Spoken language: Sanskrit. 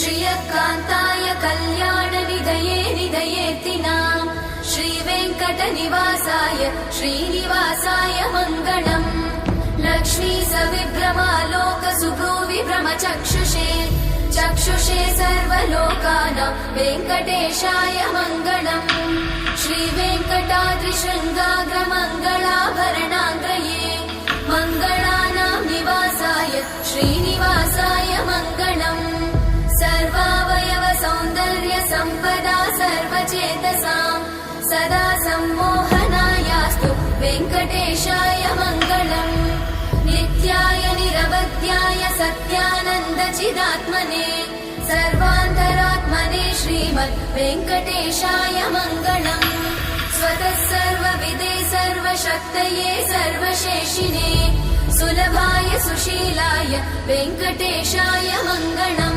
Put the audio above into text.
श्रियकान्ताय कल्याणनिधये निधयेऽर्तिनाम् श्रीवेङ्कटनिवासाय श्रीनिवासाय मङ्गलम् लक्ष्मी सविभ्रमालोकसुभ्रूविभ्रमचक्षुषे चक्षुषे सर्वलोकानां वेङ्कटेशाय मङ्गलम् श्रीवेङ्कटाद्रिशृङ्गाग्रमङ्गलाभरणाङ्ग्रये मङ्गलानां निवासाय श्रीनिवासाय मङ्गलम् सर्वावयव सौन्दर्य सम्पदा सर्वचेतसां सदा सम्मोहनायास्तु वेङ्कटेशाय मङ्गलम् नित्याय निरवध्याय सत्यानन्दचिदात्मने सर्वान्तरात्मने श्रीमद् वेङ्कटेशाय मङ्गलम् स्वतः सर्वविदे सर्वशक्तये सर्वशेषिने सुलभाय सुशीलाय वेङ्कटेशाय मङ्गलम्।